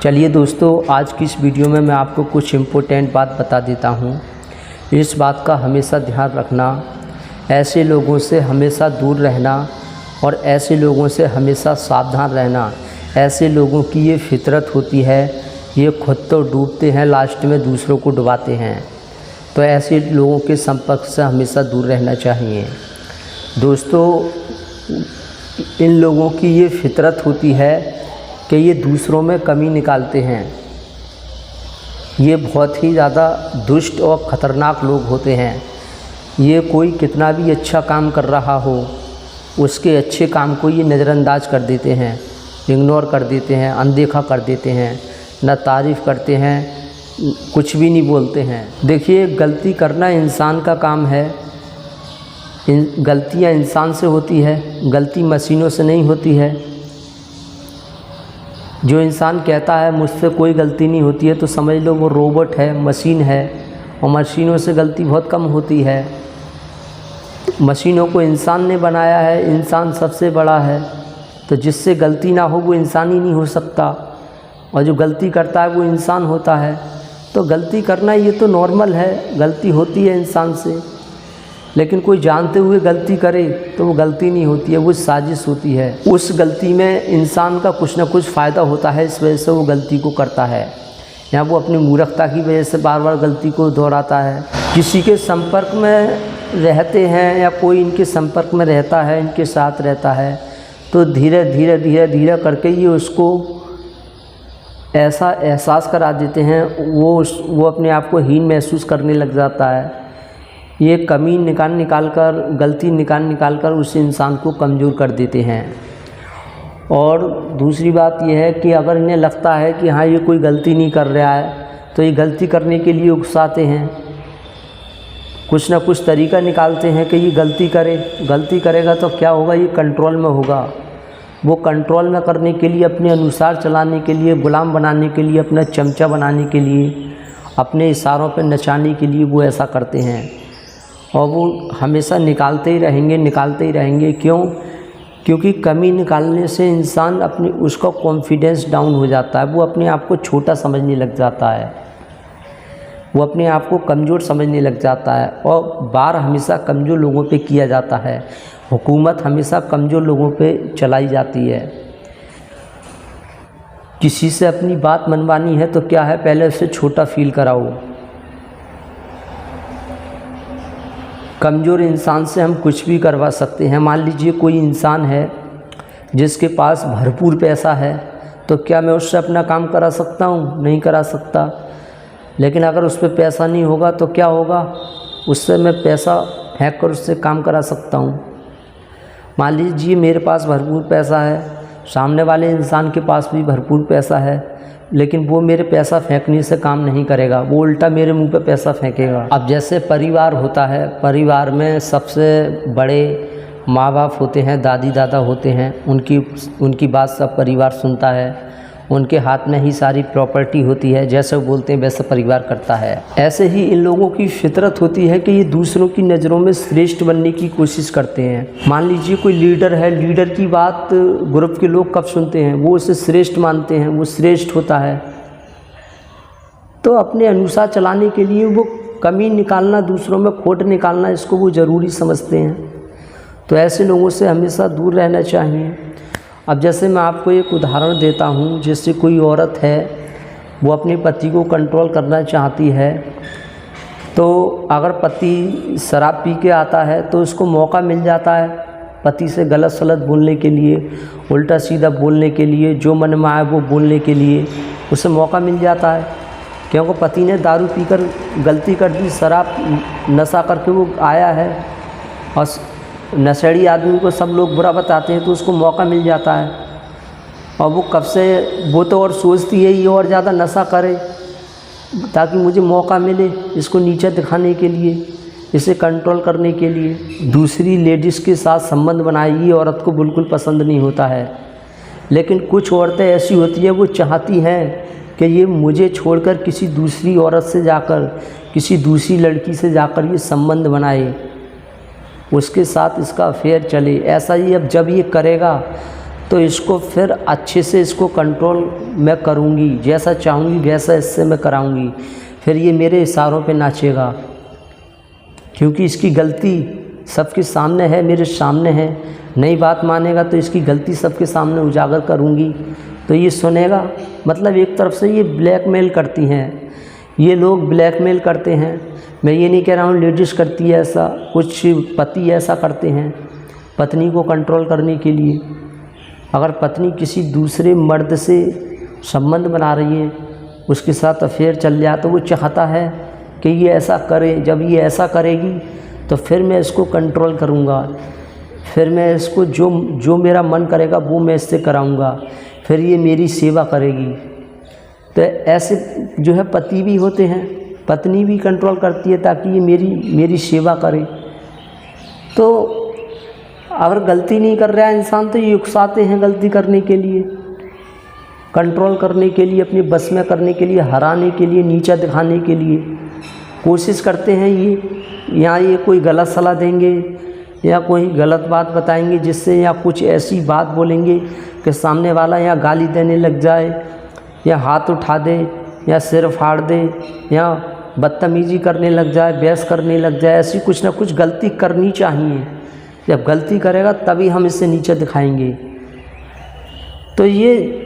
चलिए दोस्तों, आज की इस वीडियो में मैं आपको कुछ इम्पोर्टेंट बात बता देता हूँ। इस बात का हमेशा ध्यान रखना, ऐसे लोगों से हमेशा दूर रहना और ऐसे लोगों से हमेशा सावधान रहना। ऐसे लोगों की ये फितरत होती है, ये खुद तो डूबते हैं, लास्ट में दूसरों को डुबाते हैं। तो ऐसे लोगों के संपर्क से हमेशा दूर रहना चाहिए। दोस्तों, इन लोगों की ये फितरत होती है कि ये दूसरों में कमी निकालते हैं। ये बहुत ही ज़्यादा दुष्ट और ख़तरनाक लोग होते हैं। ये कोई कितना भी अच्छा काम कर रहा हो, उसके अच्छे काम को ये नज़रअंदाज कर देते हैं, इग्नोर कर देते हैं, अनदेखा कर देते हैं, ना तारीफ़ करते हैं, कुछ भी नहीं बोलते हैं। देखिए, गलती करना इंसान का काम है। गलतियाँ इंसान से होती है, गलती मशीनों से नहीं होती है। जो इंसान कहता है मुझसे कोई गलती नहीं होती है, तो समझ लो वो रोबोट है, मशीन है, और मशीनों से गलती बहुत कम होती है। मशीनों को इंसान ने बनाया है, इंसान सबसे बड़ा है, तो जिससे गलती ना हो वो इंसान ही नहीं हो सकता, और जो गलती करता है वो इंसान होता है। तो गलती करना ये तो नॉर्मल है, गलती होती है इंसान से, लेकिन कोई जानते हुए गलती करे तो वो गलती नहीं होती है, वो साजिश होती है। उस गलती में इंसान का कुछ ना कुछ फ़ायदा होता है, इस वजह से वो गलती को करता है, या वो अपनी मूर्खता की वजह से बार बार गलती को दोहराता है। किसी के संपर्क में रहते हैं या कोई इनके संपर्क में रहता है, इनके साथ रहता है, तो धीरे धीरे करके ये उसको ऐसा एहसास करा देते हैं, वो अपने आप को हीन महसूस करने लग जाता है। ये कमी निकाल कर, गलती निकाल कर उस इंसान को कमज़ोर कर देते हैं। और दूसरी बात यह है कि अगर इन्हें लगता है कि हाँ ये कोई गलती नहीं कर रहा है, तो ये गलती करने के लिए उकसाते हैं, कुछ ना कुछ तरीका निकालते हैं कि ये गलती करेगा तो क्या होगा, ये कंट्रोल में होगा। वो कंट्रोल में करने के लिए, अपने अनुसार चलाने के लिए, गुलाम बनाने के लिए, अपना चमचा बनाने के लिए, अपने इशारों पर नचाने के लिए वो ऐसा करते हैं। और वो हमेशा निकालते ही रहेंगे। क्यों? क्योंकि कमी निकालने से इंसान उसका कॉन्फिडेंस डाउन हो जाता है, वो अपने आप को छोटा समझने लग जाता है, वो अपने आप को कमज़ोर समझने लग जाता है। और वार हमेशा कमज़ोर लोगों पे किया जाता है, हुकूमत हमेशा कमज़ोर लोगों पे चलाई जाती है। किसी से अपनी बात मनवानी है तो क्या है, पहले उसे छोटा फील कराओ। कमज़ोर इंसान से हम कुछ भी करवा सकते हैं। मान लीजिए कोई इंसान है जिसके पास भरपूर पैसा है, तो क्या मैं उससे अपना काम करा सकता हूँ? नहीं करा सकता। लेकिन अगर उस पर पैसा नहीं होगा तो क्या होगा, उससे मैं पैसा फेंक कर उससे काम करा सकता हूँ। मान लीजिए मेरे पास भरपूर पैसा है, सामने वाले इंसान के पास भी भरपूर पैसा है, लेकिन वो मेरे पैसा फेंकने से काम नहीं करेगा, वो उल्टा मेरे मुंह पे पैसा फेंकेगा। अब जैसे परिवार होता है, परिवार में सबसे बड़े माँ बाप होते हैं, दादी दादा होते हैं, उनकी बात सब परिवार सुनता है। उनके हाथ में ही सारी प्रॉपर्टी होती है, जैसे वो बोलते हैं वैसे परिवार करता है। ऐसे ही इन लोगों की फितरत होती है कि ये दूसरों की नज़रों में श्रेष्ठ बनने की कोशिश करते हैं। मान लीजिए कोई लीडर है, लीडर की बात ग्रुप के लोग कब सुनते हैं, वो उसे श्रेष्ठ मानते हैं, वो श्रेष्ठ होता है। तो अपने अनुसार चलाने के लिए वो कमी निकालना, दूसरों में खोट निकालना, इसको वो ज़रूरी समझते हैं। तो ऐसे लोगों से हमेशा दूर रहना चाहिए। अब जैसे मैं आपको एक उदाहरण देता हूँ, जैसे कोई औरत है, वो अपने पति को कंट्रोल करना चाहती है, तो अगर पति शराब पी के आता है तो उसको मौका मिल जाता है पति से गलत सलत बोलने के लिए, उल्टा सीधा बोलने के लिए, जो मन में आए वो बोलने के लिए उसे मौका मिल जाता है। क्योंकि पति ने दारू पीकर गलती कर दी, शराब नशा करके वो आया है, और नशेड़ी आदमी को सब लोग बुरा बताते हैं, तो उसको मौका मिल जाता है। और वो कब से, वो तो और सोचती है ये और ज़्यादा नशा करे ताकि मुझे मौका मिले, इसको नीचे दिखाने के लिए, इसे कंट्रोल करने के लिए दूसरी लेडीज़ के साथ संबंध बनाए। ये औरत को बिल्कुल पसंद नहीं होता है। लेकिन कुछ औरतें ऐसी होती हैं, वो चाहती हैं कि ये मुझे छोड़कर किसी दूसरी औरत से जाकर, किसी दूसरी लड़की से जाकर ये संबंध बनाए, उसके साथ इसका अफेयर चले। ऐसा ही अब जब ये करेगा तो इसको फिर अच्छे से इसको कंट्रोल मैं करूँगी, जैसा चाहूँगी वैसा इससे मैं कराऊँगी। फिर ये मेरे इशारों पे नाचेगा, क्योंकि इसकी गलती सबके सामने है, मेरे सामने है। नई बात मानेगा तो इसकी गलती सबके सामने उजागर करूँगी तो ये सुनेगा। मतलब एक तरफ से ये ब्लैकमेल करती हैं, ये लोग ब्लैकमेल करते हैं। मैं ये नहीं कह रहा हूँ लेडीज़ करती है ऐसा, कुछ पति ऐसा करते हैं पत्नी को कंट्रोल करने के लिए। अगर पत्नी किसी दूसरे मर्द से संबंध बना रही है, उसके साथ अफेयर चल रहा, तो वो चाहता है कि ये ऐसा करे। जब ये ऐसा करेगी तो फिर मैं इसको कंट्रोल करूँगा, फिर मैं इसको जो मेरा मन करेगा वो मैं इससे कराऊँगा, फिर ये मेरी सेवा करेगी। तो ऐसे जो है पति भी होते हैं, पत्नी भी कंट्रोल करती है ताकि ये मेरी सेवा करे। तो अगर गलती नहीं कर रहा है इंसान तो ये उकसाते हैं गलती करने के लिए, कंट्रोल करने के लिए, अपनी बस में करने के लिए, हराने के लिए, नीचा दिखाने के लिए कोशिश करते हैं। ये कोई गलत सलाह देंगे या कोई गलत बात बताएंगे जिससे, या कुछ ऐसी बात बोलेंगे कि सामने वाला या गाली देने लग जाए, या हाथ उठा दे, या सिर फाड़ दे, या बदतमीजी करने लग जाए, बहस करने लग जाए। ऐसी कुछ ना कुछ गलती करनी चाहिए। जब गलती करेगा तभी हम इससे नीचे दिखाएंगे। तो ये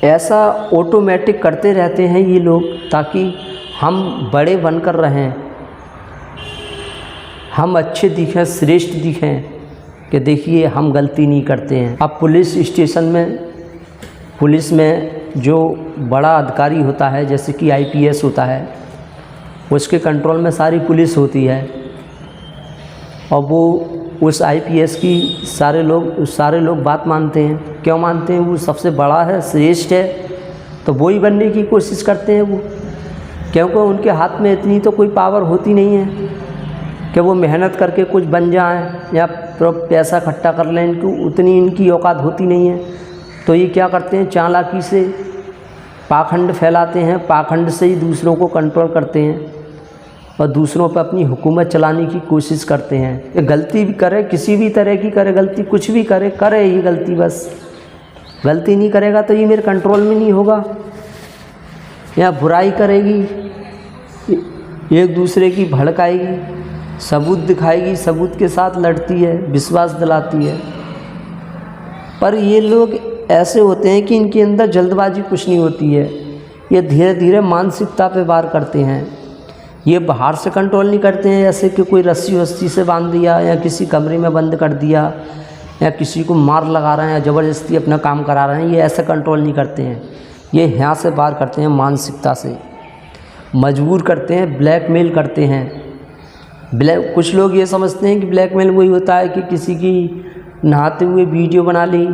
ऐसा ऑटोमेटिक करते रहते हैं ये लोग ताकि हम बड़े बनकर रहें, हम अच्छे दिखें, श्रेष्ठ दिखें कि देखिए हम गलती नहीं करते हैं। अब पुलिस स्टेशन में, पुलिस में जो बड़ा अधिकारी होता है जैसे कि IPS होता है, उसके कंट्रोल में सारी पुलिस होती है और वो उस IPS की सारे लोग बात मानते हैं। क्यों मानते हैं? वो सबसे बड़ा है, श्रेष्ठ है, तो वो ही बनने की कोशिश करते हैं वो, क्योंकि उनके हाथ में इतनी तो कोई पावर होती नहीं है कि वो मेहनत करके कुछ बन जाएं या पैसा इकट्ठा कर लें। उतनी इनकी औकात होती नहीं है। तो ये क्या करते हैं, चालाकी से पाखंड फैलाते हैं, पाखंड से ही दूसरों को कंट्रोल करते हैं और दूसरों पर अपनी हुकूमत चलाने की कोशिश करते हैं। ये गलती भी करे, किसी भी तरह की करे गलती, कुछ भी करे ही गलती, बस गलती नहीं करेगा तो ये मेरे कंट्रोल में नहीं होगा। या बुराई करेगी, एक दूसरे की भड़काएगी, सबूत दिखाएगी, सबूत के साथ लड़ती है, विश्वास दिलाती है। पर ये लोग ऐसे होते हैं कि इनके अंदर जल्दबाजी कुछ नहीं होती है। ये धीरे धीरे मानसिकता पे वार करते हैं। ये बाहर से कंट्रोल नहीं करते हैं, जैसे कि कोई रस्सी वस्सी से बांध दिया या किसी कमरे में बंद कर दिया या किसी को मार लगा रहे हैं या ज़बरदस्ती अपना काम करा रहे हैं। ये ऐसे कंट्रोल नहीं करते हैं। ये यहाँ से वार करते हैं, मानसिकता से मजबूर करते हैं, ब्लैकमेल करते हैं। कुछ लोग ये समझते हैं कि ब्लैकमेल वही होता है कि किसी की नहाते हुए वीडियो बना ली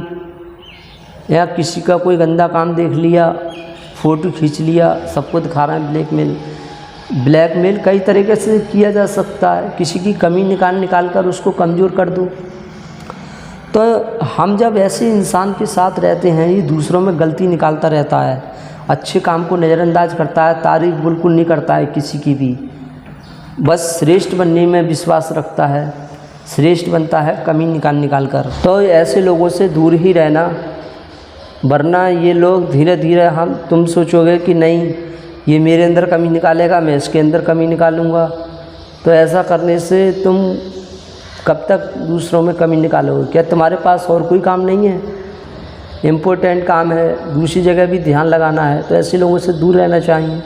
या किसी का कोई गंदा काम देख लिया, फ़ोटो खींच लिया, सबको दिखा रहे हैं। ब्लैकमेल कई तरीके से किया जा सकता है। किसी की कमी निकाल कर उसको कमज़ोर कर दो। तो हम जब ऐसे इंसान के साथ रहते हैं, ये दूसरों में गलती निकालता रहता है, अच्छे काम को नज़रअंदाज करता है, तारीफ़ बिल्कुल नहीं करता है किसी की भी, बस श्रेष्ठ बनने में विश्वास रखता है, श्रेष्ठ बनता है कमी निकाल कर। तो ऐसे लोगों से दूर ही रहना, वरना ये लोग धीरे धीरे तुम सोचोगे कि नहीं ये मेरे अंदर कमी निकालेगा, मैं इसके अंदर कमी निकालूंगा। तो ऐसा करने से तुम कब तक दूसरों में कमी निकालोगे? क्या तुम्हारे पास और कोई काम नहीं है? इम्पोर्टेंट काम है, दूसरी जगह भी ध्यान लगाना है। तो ऐसे लोगों से दूर रहना चाहिए,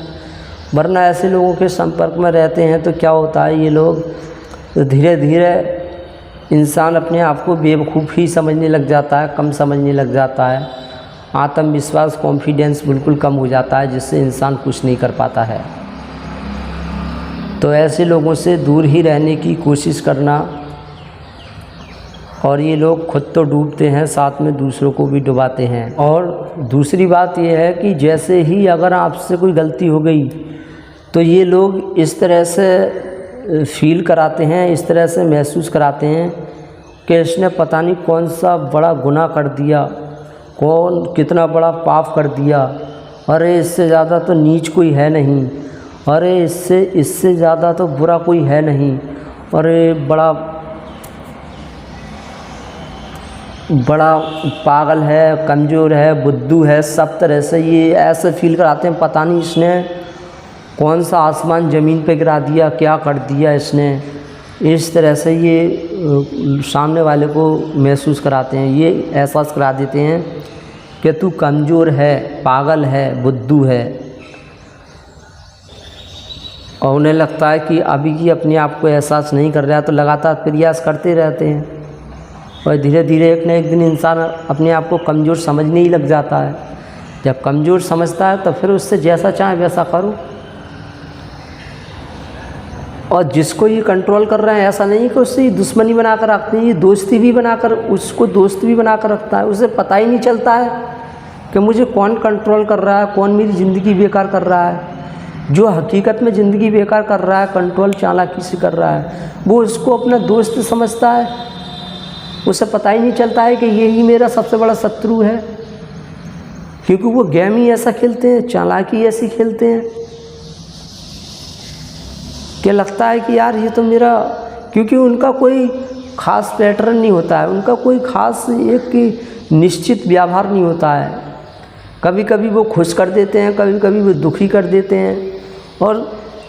वरना ऐसे लोगों के संपर्क में रहते हैं तो क्या होता है, ये लोग तो धीरे धीरे इंसान अपने आप को बेवकूफ़ ही समझने लग जाता है, कम समझने लग जाता है, आत्मविश्वास, कॉन्फिडेंस बिल्कुल कम हो जाता है, जिससे इंसान कुछ नहीं कर पाता है। तो ऐसे लोगों से दूर ही रहने की कोशिश करना। और ये लोग खुद तो डूबते हैं, साथ में दूसरों को भी डुबाते हैं। और दूसरी बात ये है कि जैसे ही अगर आपसे कोई गलती हो गई तो ये लोग इस तरह से फील कराते हैं, इस तरह से महसूस कराते हैं कि इसने पता नहीं कौन सा बड़ा गुनाह कर दिया, कितना बड़ा पाप कर दिया, अरे इससे ज़्यादा तो नीच कोई है नहीं, अरे इससे ज़्यादा तो बुरा कोई है नहीं, अरे बड़ा बड़ा पागल है, कमज़ोर है, बुद्धू है, सब तरह से ये ऐसे फील कराते हैं पता नहीं इसने कौन सा आसमान ज़मीन पे गिरा दिया, क्या कर दिया इसने। इस तरह से ये सामने वाले को महसूस कराते हैं, ये एहसास करा देते हैं कि तू कमज़ोर है, पागल है, बुद्धू है। और उन्हें लगता है कि अभी की अपने आप को एहसास नहीं कर रहा है, तो लगातार प्रयास करते रहते हैं और धीरे धीरे एक न एक दिन इंसान अपने आप को कमज़ोर समझने ही लग जाता है। जब कमज़ोर समझता है तो फिर उससे जैसा चाहे वैसा करो। और जिसको ये कंट्रोल कर रहे हैं ऐसा नहीं कि उससे दुश्मनी बना कर रखते हैं, ये दोस्ती भी बनाकर उसको दोस्त भी बना कर रखता है। उसे पता ही नहीं चलता है कि मुझे कौन कंट्रोल कर रहा है, कौन मेरी ज़िंदगी बेकार कर रहा है। जो हकीकत में ज़िंदगी बेकार कर रहा है, कंट्रोल चालाकी से कर रहा है, वो उसको अपना दोस्त समझता है। उसे पता ही नहीं चलता है कि यही मेरा सबसे बड़ा शत्रु है, क्योंकि वो गेम ही ऐसा खेलते हैं, चालाकी ऐसी खेलते हैं कि लगता है कि यार ये तो मेरा, क्योंकि उनका कोई ख़ास पैटर्न नहीं होता है, उनका कोई ख़ास एक निश्चित व्यवहार नहीं होता है। कभी कभी वो खुश कर देते हैं, कभी कभी वो दुखी कर देते हैं और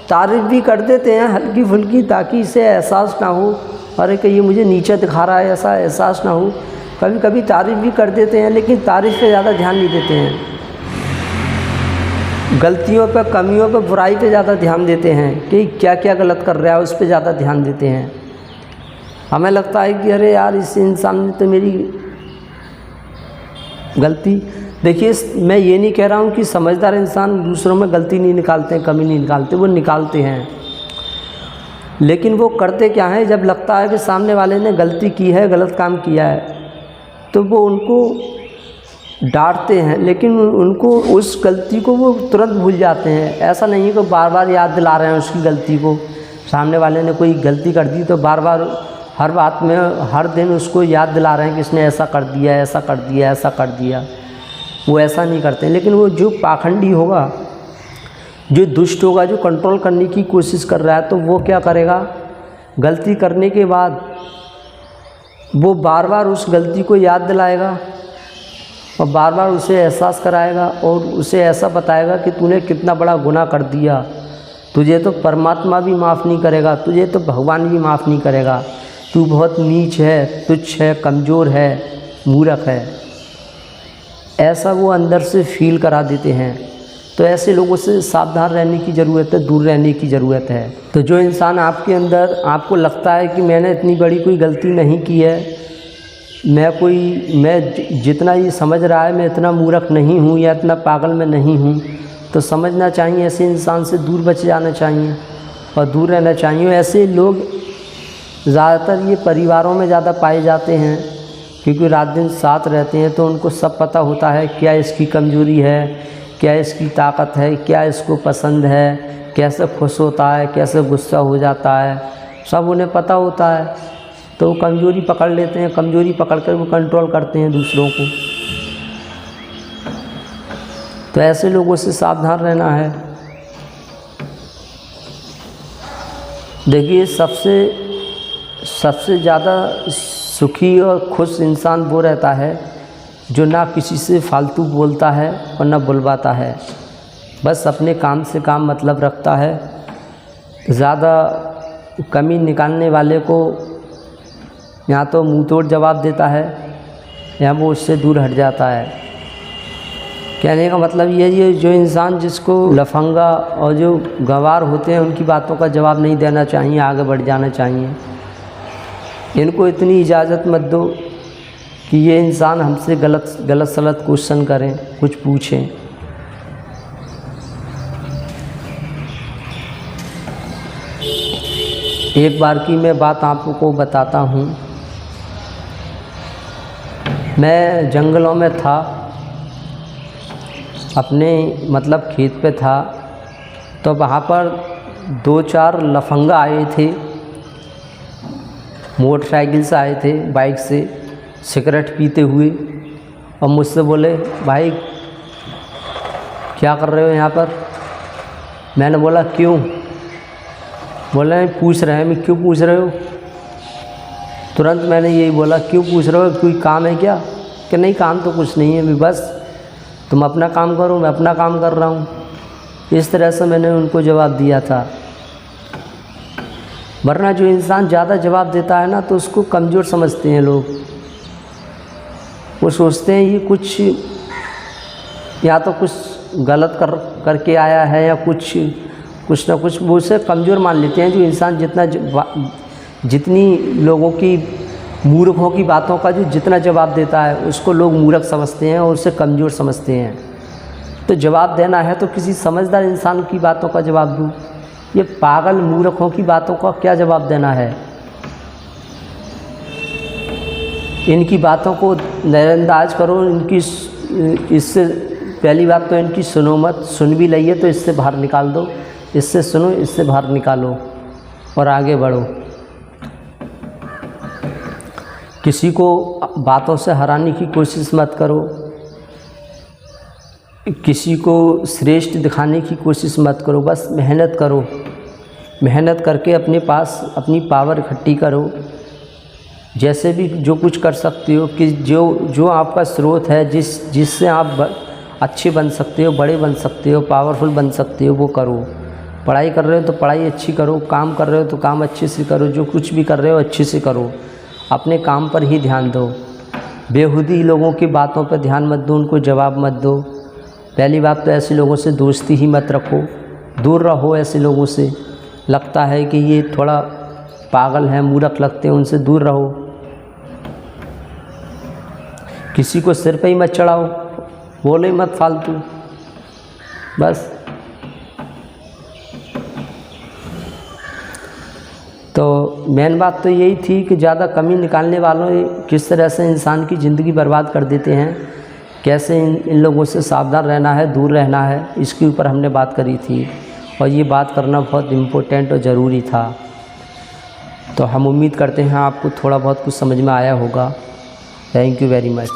तारीफ़ भी कर देते हैं हल्की फुल्की, ताकि इसे एहसास ना हो अरे कि ये मुझे नीचा दिखा रहा है, ऐसा एहसास ना हो। कभी कभी तारीफ़ भी कर देते हैं, लेकिन तारीफ़ पे ज़्यादा ध्यान नहीं देते हैं। गलतियों पे, कमियों पे, बुराई पे ज़्यादा ध्यान देते हैं कि क्या क्या गलत कर रहा है, उस पे ज़्यादा ध्यान देते हैं। हमें लगता है कि अरे यार इस इंसान ने तो मेरी गलती, देखिए मैं ये नहीं कह रहा हूँ कि समझदार इंसान दूसरों में गलती नहीं निकालते हैं, कमी नहीं निकालते, वो निकालते हैं। लेकिन वो करते क्या है, जब लगता है कि सामने वाले ने गलती की है, गलत काम किया है, तो वो उनको डांटते हैं, लेकिन उनको उस गलती को वो तुरंत भूल जाते हैं। ऐसा नहीं है कि बार बार याद दिला रहे हैं उसकी गलती को। सामने वाले ने कोई गलती कर दी तो बार बार हर बात में हर दिन उसको याद दिला रहे हैं कि इसने ऐसा कर दिया, ऐसा कर दिया, ऐसा कर दिया। वो ऐसा नहीं करते। लेकिन वो जो पाखंडी होगा, जो दुष्ट होगा, जो कंट्रोल करने की कोशिश कर रहा है, तो वो क्या करेगा, गलती करने के बाद वो बार बार उस गलती को याद दिलाएगा और बार बार उसे एहसास कराएगा और उसे ऐसा बताएगा कि तूने कितना बड़ा गुनाह कर दिया, तुझे तो परमात्मा भी माफ़ नहीं करेगा, तुझे तो भगवान भी माफ़ नहीं करेगा, तू बहुत नीच है, तुच्छ है, कमज़ोर है, मूर्ख है। ऐसा वो अंदर से फील करा देते हैं। तो ऐसे लोगों से सावधान रहने की ज़रूरत है, दूर रहने की ज़रूरत है। तो जो इंसान आपके अंदर, आपको लगता है कि मैंने इतनी बड़ी कोई गलती नहीं की है, मैं जितना ये समझ रहा है मैं इतना मूर्ख नहीं हूँ या इतना पागल मैं नहीं हूँ, तो समझना चाहिए, ऐसे इंसान से दूर बच जाना चाहिए और दूर रहना चाहिए। ऐसे लोग ज़्यादातर ये परिवारों में ज़्यादा पाए जाते हैं, क्योंकि रात दिन साथ रहते हैं, तो उनको सब पता होता है क्या इसकी कमज़ोरी है, क्या इसकी ताकत है, क्या इसको पसंद है, कैसे खुश होता है, कैसे गुस्सा हो जाता है, सब उन्हें पता होता है। तो वो कमज़ोरी पकड़ लेते हैं, कमज़ोरी पकड़ कर वो कंट्रोल करते हैं दूसरों को। तो ऐसे लोगों से सावधान रहना है। देखिए सबसे ज़्यादा सुखी और खुश इंसान वो रहता है जो ना किसी से फालतू बोलता है और ना बुलवाता है, बस अपने काम से काम मतलब रखता है। ज़्यादा कमी निकालने वाले को या तो मुँह तोड़ जवाब देता है या वो उससे दूर हट जाता है। कहने का मतलब ये जो इंसान जिसको लफंगा और जो गंवार होते हैं उनकी बातों का जवाब नहीं देना चाहिए, आगे बढ़ जाना चाहिए। इनको इतनी इजाज़त मत दो कि ये इंसान हमसे गलत सलत क्वेश्चन करें, कुछ पूछें। एक बार की मैं बात आपको बताता हूँ। मैं जंगलों में था, अपने मतलब खेत पे था, तो वहाँ पर 2-4 लफंगा आए थे, मोटरसाइकिल से आए थे, बाइक से, सिगरेट पीते हुए, और मुझसे बोले भाई क्या कर रहे हो यहाँ पर। मैंने बोला क्यों। बोले पूछ रहे हैं। मैं क्यों पूछ रहे हो। तुरंत मैंने यही बोला, क्यों पूछ रहे हो, कोई काम है क्या? कि नहीं काम तो कुछ नहीं है, अभी बस तुम अपना काम करो, मैं अपना काम कर रहा हूँ। इस तरह से मैंने उनको जवाब दिया था। वरना जो इंसान ज़्यादा जवाब देता है ना तो उसको कमज़ोर समझते हैं लोग। वो सोचते हैं ये कुछ या तो कुछ गलत करके आया है या कुछ ना कुछ, वो उसे कमज़ोर मान लेते हैं। जो इंसान जितनी लोगों की मूर्खों की बातों का जो जितना जवाब देता है उसको लोग मूर्ख समझते हैं और उसे कमज़ोर समझते हैं। तो जवाब देना है तो किसी समझदार इंसान की बातों का जवाब दूँ, ये पागल मूर्खों की बातों का क्या जवाब देना है। इनकी बातों को नज़रअंदाज करो, इससे पहली बात तो इनकी सुनो मत, सुन भी लइए तो इससे बाहर निकाल दो, इससे सुनो इससे बाहर निकालो और आगे बढ़ो। किसी को बातों से हराने की कोशिश मत करो, किसी को श्रेष्ठ दिखाने की कोशिश मत करो। बस मेहनत करो, मेहनत करके अपने पास अपनी पावर इकट्ठी करो। जैसे भी जो कुछ कर सकते हो, कि जो आपका स्रोत है, जिससे आप अच्छे बन सकते हो, बड़े बन सकते हो, पावरफुल बन सकते हो, वो करो। पढ़ाई कर रहे हो तो पढ़ाई अच्छी करो, काम कर रहे हो तो काम अच्छे से करो, जो कुछ भी कर रहे हो अच्छे से करो, अपने काम पर ही ध्यान दो। बेहुदी लोगों की बातों पर ध्यान मत दो, उनको जवाब मत दो। पहली बात तो ऐसे लोगों से दोस्ती ही मत रखो, दूर रहो ऐसे लोगों से। लगता है कि ये थोड़ा पागल है, मूर्ख लगते हैं, उनसे दूर रहो। किसी को सिर पे ही मत चढ़ाओ, बोले मत फालतू, बस। तो मेन बात तो यही थी कि ज़्यादा कमी निकालने वालों किस तरह से इंसान की ज़िंदगी बर्बाद कर देते हैं, कैसे इन लोगों से सावधान रहना है, दूर रहना है, इसके ऊपर हमने बात करी थी। और ये बात करना बहुत इम्पोर्टेंट और ज़रूरी था। तो हम उम्मीद करते हैं आपको थोड़ा बहुत कुछ समझ में आया होगा। Thank you very much.